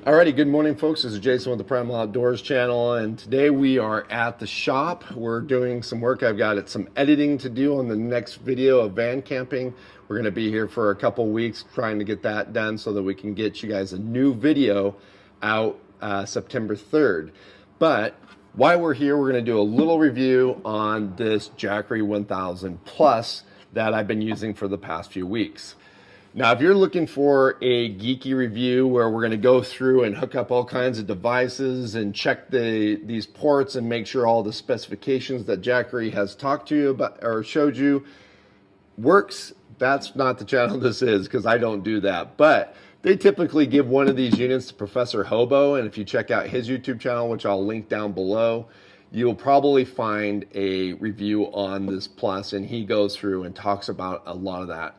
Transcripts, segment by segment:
Alrighty, good morning folks. This is Jason with the Primal Outdoors channel, and today we are at the shop. We're doing some work. I've got some editing to do on the next video of van camping. We're going to be here for a couple weeks trying to get that done so that we can get you guys a new video out September 3rd. But while we're here, we're going to do a little review on this Jackery 1000 Plus that I've been using for the past few weeks. Now, if you're looking for a geeky review where we're going to go through and hook up all kinds of devices and check these ports and make sure all the specifications that Jackery has talked to you about or showed you works, that's not the channel this is, because I don't do that. But they typically give one of these units to Professor Hobo, and if you check out his YouTube channel, which I'll link down below, you'll probably find a review on this Plus, and he goes through and talks about a lot of that.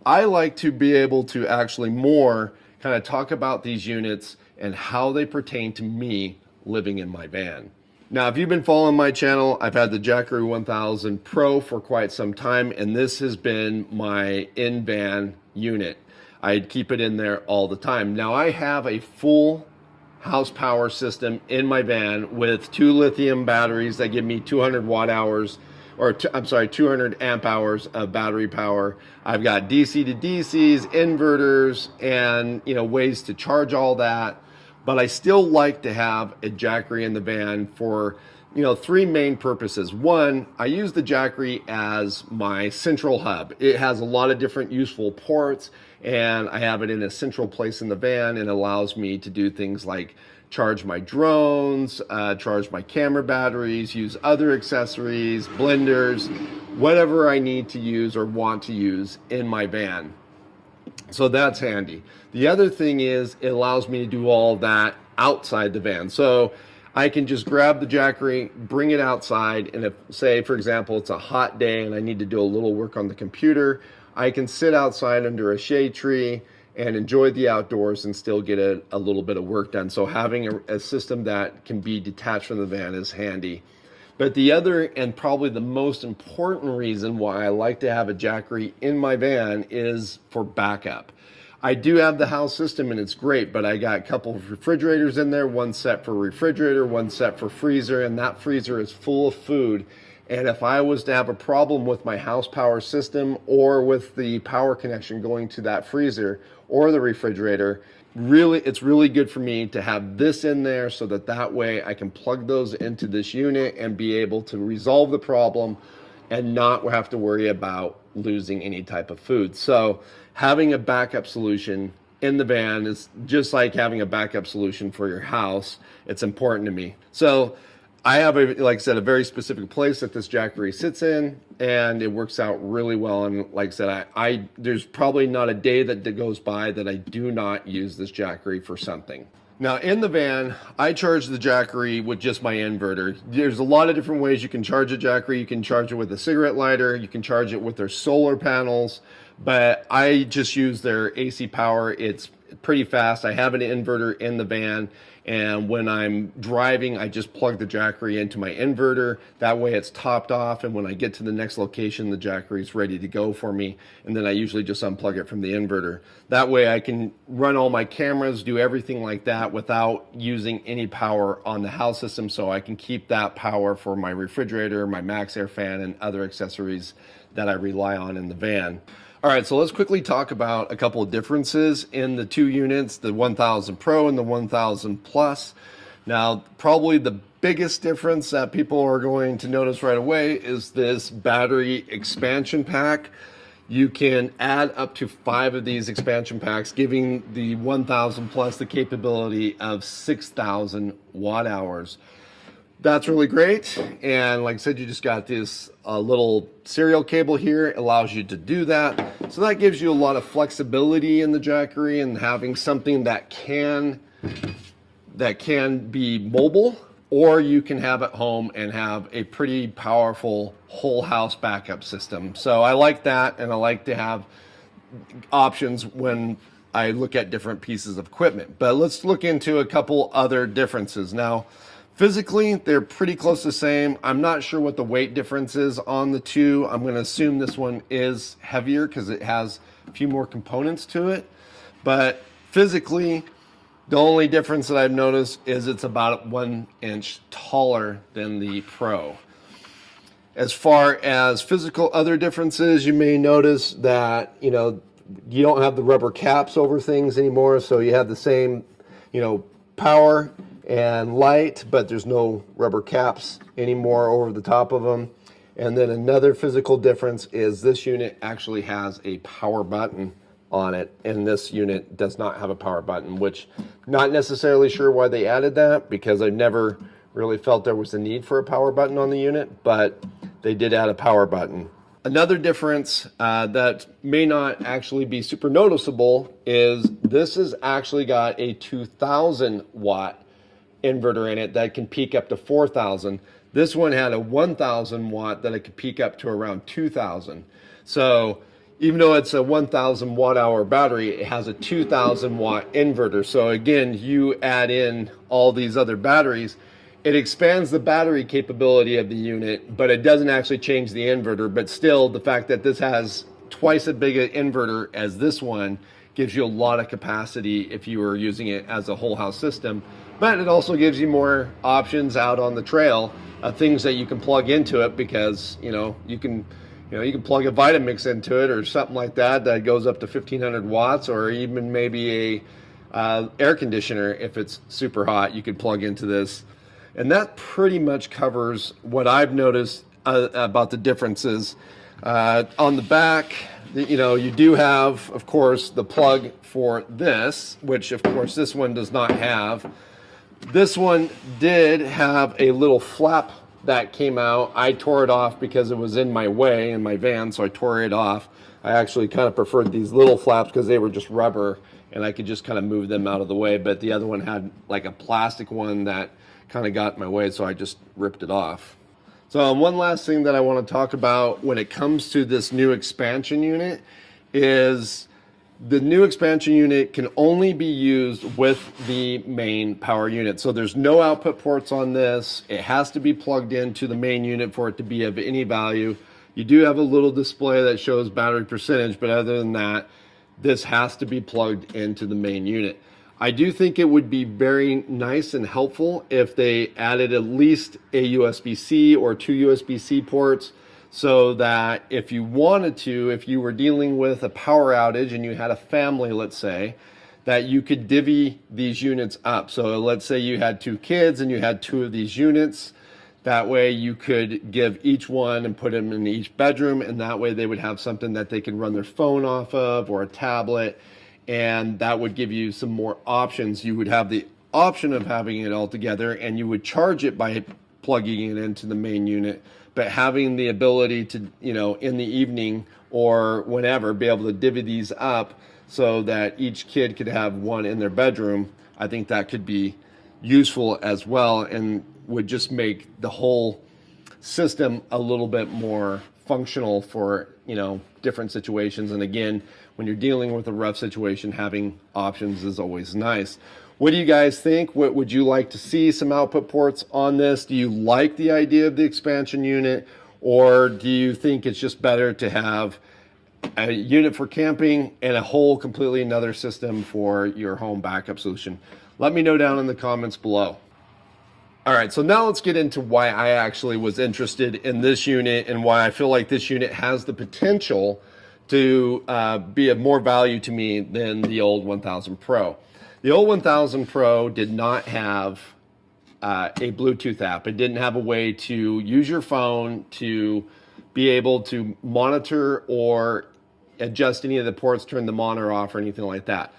I like to be able to actually more kind of talk about these units and how they pertain to me living in my van. Now, if you've been following my channel, I've had the Jackery 1000 Pro for quite some time, and this has been my in-van unit. I keep it in there all the time. Now, I have a full house power system in my van with 2 lithium batteries that give me 200 watt hours, or 200 amp hours of battery power. I've got DC to DCs, inverters, and ways to charge all that. But I still like to have a Jackery in the van for 3 main purposes. One, I use the Jackery as my central hub. It has a lot of different useful ports, and I have it in a central place in the van, and it allows me to do things like charge my drones, charge my camera batteries, use other accessories, blenders, whatever I need to use or want to use in my van. So that's handy. The other thing is it allows me to do all of that outside the van. So I can just grab the Jackery, bring it outside, and if, say, for example, it's a hot day and I need to do a little work on the computer, I can sit outside under a shade tree and enjoy the outdoors and still get a little bit of work done. So having a system that can be detached from the van is handy. But the other and probably the most important reason why I like to have a Jackery in my van is for backup. I do have the house system and it's great, but I got a couple of refrigerators in there, one set for refrigerator, one set for freezer, and that freezer is full of food. And if I was to have a problem with my house power system or with the power connection going to that freezer or the refrigerator, it's really good for me to have this in there so that way I can plug those into this unit and be able to resolve the problem and not have to worry about losing any type of food. So having a backup solution in the van is just like having a backup solution for your house. It's important to me. So I have, like I said, a very specific place that this Jackery sits in, and it works out really well. And like I said, there's probably not a day that goes by that I do not use this Jackery for something. Now, in the van, I charge the Jackery with just my inverter. There's a lot of different ways you can charge a Jackery. You can charge it with a cigarette lighter. You can charge it with their solar panels. But I just use their AC power. It's pretty fast. I have an inverter in the van, and when I'm driving, I just plug the Jackery into my inverter. That way it's topped off, and when I get to the next location, the Jackery is ready to go for me, and then I usually just unplug it from the inverter. That way I can run all my cameras, do everything like that without using any power on the house system, so I can keep that power for my refrigerator, my Max Air fan, and other accessories that I rely on in the van. All right, so let's quickly talk about a couple of differences in the 2 units, the 1000 Pro and the 1000 Plus. Now, probably the biggest difference that people are going to notice right away is this battery expansion pack. You can add up to 5 of these expansion packs, giving the 1000 Plus the capability of 6,000 watt hours. That's really great, and like I said, you just got this little serial cable here. It allows you to do that, so that gives you a lot of flexibility in the Jackery and having something that can be mobile, or you can have at home and have a pretty powerful whole house backup system. So I like that, and I like to have options when I look at different pieces of equipment. But let's look into a couple other differences. Now, physically, they're pretty close to the same. I'm not sure what the weight difference is on the 2. I'm going to assume this one is heavier because it has a few more components to it. But physically, The only difference that I've noticed is it's about 1 inch taller than the Pro. As far as physical other differences, you may notice that, you don't have the rubber caps over things anymore, so you have the same, power and light, but there's no rubber caps anymore over the top of them. And then another physical difference is this unit actually has a power button on it, and this unit does not have a power button, which not necessarily sure why they added that, because I never really felt there was a need for a power button on the unit, but they did add a power button. Another difference that may not actually be super noticeable is this has actually got a 2000 watt inverter in it that can peak up to 4000. This one had a 1000 watt that it could peak up to around 2000. So even though it's a 1000 watt hour battery, it has a 2000 watt inverter. So again, you add in all these other batteries, it expands the battery capability of the unit, but it doesn't actually change the inverter. But still, the fact that this has twice as big an inverter as this one gives you a lot of capacity if you were using it as a whole house system. But it also gives you more options out on the trail of things that you can plug into it, because you can plug a Vitamix into it or something like that goes up to 1500 watts, or even maybe a air conditioner if it's super hot, you could plug into this. And that pretty much covers what I've noticed about the differences. On the back, you do have, of course, the plug for this, which of course this one does not have. This one did have a little flap that came out. I tore it off because it was in my way in my van, so I tore it off. I actually kind of preferred these little flaps because they were just rubber and I could just kind of move them out of the way. But the other one had like a plastic one that kind of got in my way, so I just ripped it off. So one last thing that I want to talk about when it comes to this new expansion unit is the new expansion unit can only be used with the main power unit. So there's no output ports on this. It has to be plugged into the main unit for it to be of any value. You do have a little display that shows battery percentage, but other than that, this has to be plugged into the main unit. I do think it would be very nice and helpful if they added at least a USB-C or 2 USB-C ports, so that if you wanted to, if you were dealing with a power outage and you had a family, let's say, that you could divvy these units up. So let's say you had 2 kids and you had 2 of these units. That way you could give each one and put them in each bedroom, and that way they would have something that they can run their phone off of or a tablet, and that would give you some more options. You would have the option of having it all together, and you would charge it by plugging it into the main unit, but having the ability to, in the evening or whenever, be able to divvy these up so that each kid could have one in their bedroom. I think that could be useful as well, and would just make the whole system a little bit more functional for, different situations. And again, when you're dealing with a rough situation, having options is always nice. What do you guys think? What would you like to see some output ports on this? Do you like the idea of the expansion unit, or do you think it's just better to have a unit for camping and a whole completely another system for your home backup solution? Let me know down in the comments below. All right, so now let's get into why I actually was interested in this unit and why I feel like this unit has the potential to be of more value to me than the old 1000 Pro. The old 1000 Pro did not have a Bluetooth app. It didn't have a way to use your phone to be able to monitor or adjust any of the ports, turn them on or off or anything like that.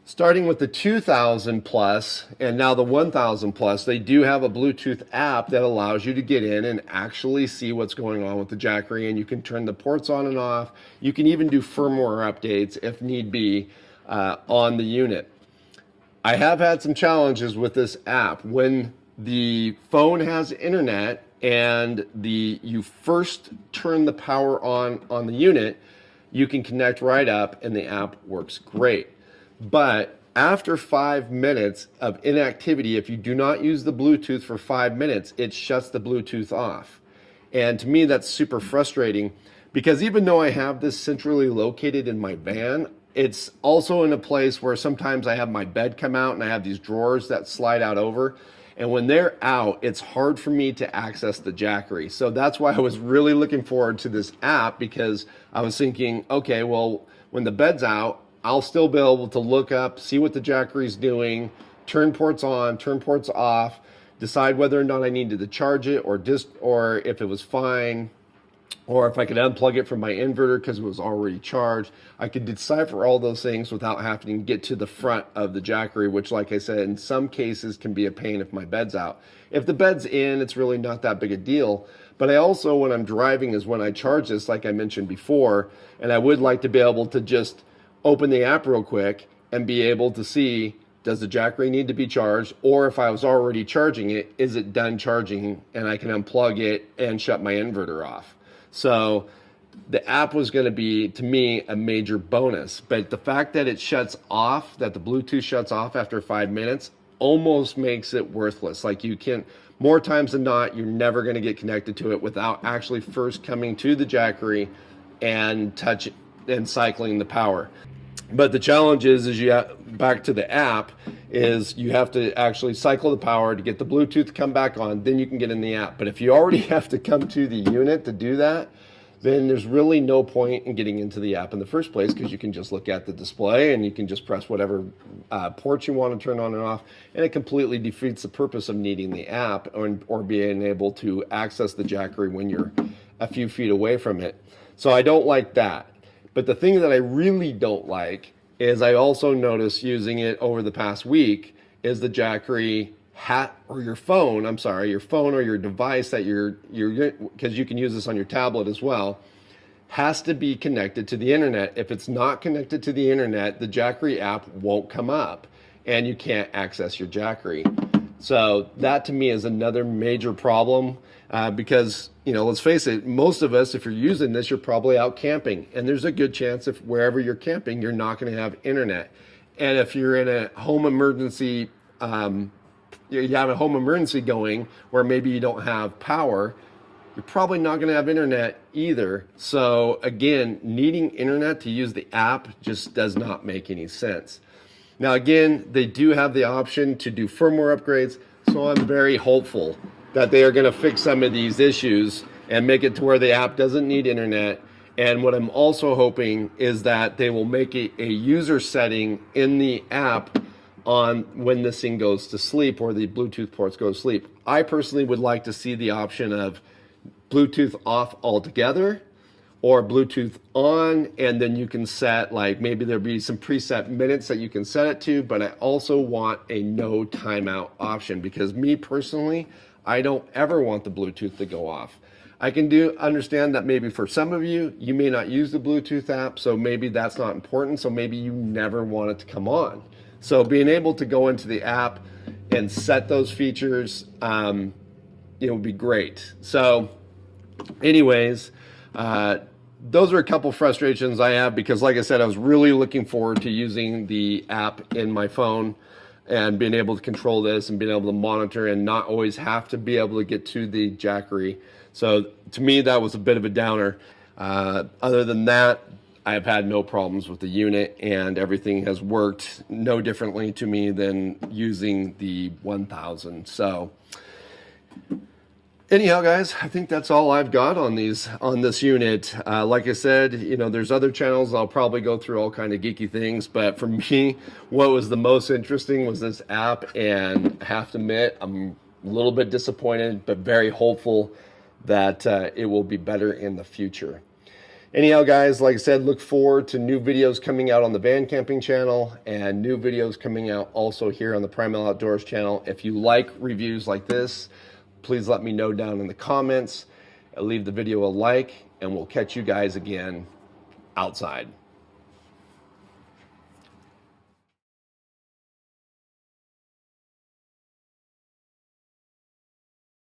Starting with the 2000 Plus and now the 1000 Plus, they do have a Bluetooth app that allows you to get in and actually see what's going on with the Jackery, and you can turn the ports on and off. You can even do firmware updates if need be on the unit. I have had some challenges with this app. When the phone has internet and you first turn the power on the unit, you can connect right up and the app works great. But after 5 minutes of inactivity, if you do not use the Bluetooth for 5 minutes, it shuts the Bluetooth off. And to me, that's super frustrating, because even though I have this centrally located in my van, it's also in a place where sometimes I have my bed come out and I have these drawers that slide out over. And when they're out, it's hard for me to access the Jackery. So that's why I was really looking forward to this app, because I was thinking, okay, well, when the bed's out, I'll still be able to look up, see what the Jackery's doing, turn ports on, turn ports off, decide whether or not I needed to charge it or if it was fine, or if I could unplug it from my inverter because it was already charged. I could decipher all those things without having to get to the front of the Jackery, which, like I said, in some cases can be a pain if my bed's out. If the bed's in, it's really not that big a deal. But I also, when I'm driving, is when I charge this, like I mentioned before, and I would like to be able to just open the app real quick and be able to see, does the Jackery need to be charged? Or if I was already charging it, is it done charging and I can unplug it and shut my inverter off? So the app was going to be, to me, a major bonus. But the fact that it shuts off, that the Bluetooth shuts off after 5 minutes, almost makes it worthless. Like, you can, more times than not, you're never going to get connected to it without actually first coming to the Jackery and touch and cycling the power. But the challenge is you have, back to the app, is you have to actually cycle the power to get the Bluetooth to come back on, then you can get in the app. But if you already have to come to the unit to do that, then there's really no point in getting into the app in the first place, because you can just look at the display and you can just press whatever ports you want to turn on and off, and it completely defeats the purpose of needing the app or being able to access the Jackery when you're a few feet away from it. So I don't like that. But the thing that I really don't like is, I also noticed using it over the past week, is the Jackery or your phone or your device that because you can use this on your tablet as well, has to be connected to the internet. If it's not connected to the internet, the Jackery app won't come up and you can't access your Jackery. So that, to me, is another major problem, because, let's face it, most of us, if you're using this, you're probably out camping, and there's a good chance if wherever you're camping, you're not going to have internet. And if you're in a home emergency, you have a home emergency going where maybe you don't have power, you're probably not going to have internet either. So again, needing internet to use the app just does not make any sense. Now, again, they do have the option to do firmware upgrades, so I'm very hopeful that they are going to fix some of these issues and make it to where the app doesn't need internet. And what I'm also hoping is that they will make it a user setting in the app on when this thing goes to sleep, or the Bluetooth ports go to sleep. I personally would like to see the option of Bluetooth off altogether, or Bluetooth on, and then you can set, like, maybe there'll be some preset minutes that you can set it to. But I also want a no timeout option, because me personally, I don't ever want the Bluetooth to go off. I can understand that maybe for some of you, you may not use the Bluetooth app, so maybe that's not important, so maybe you never want it to come on. So being able to go into the app and set those features, would be great. So anyways, those are a couple frustrations I have, because, like I said, I was really looking forward to using the app in my phone and being able to control this and being able to monitor and not always have to be able to get to the Jackery. So to me, that was a bit of a downer. Other than that, I have had no problems with the unit, and everything has worked no differently to me than using the 1000. So anyhow, guys, I think that's all I've got on this unit. Like I said, there's other channels. I'll probably go through all kind of geeky things, but for me, what was the most interesting was this app, and I have to admit, I'm a little bit disappointed, but very hopeful that it will be better in the future. Anyhow, guys, like I said, look forward to new videos coming out on the van camping channel, and new videos coming out also here on the Primal Outdoors channel. If you like reviews like this, please let me know down in the comments. Leave the video a like, and we'll catch you guys again outside.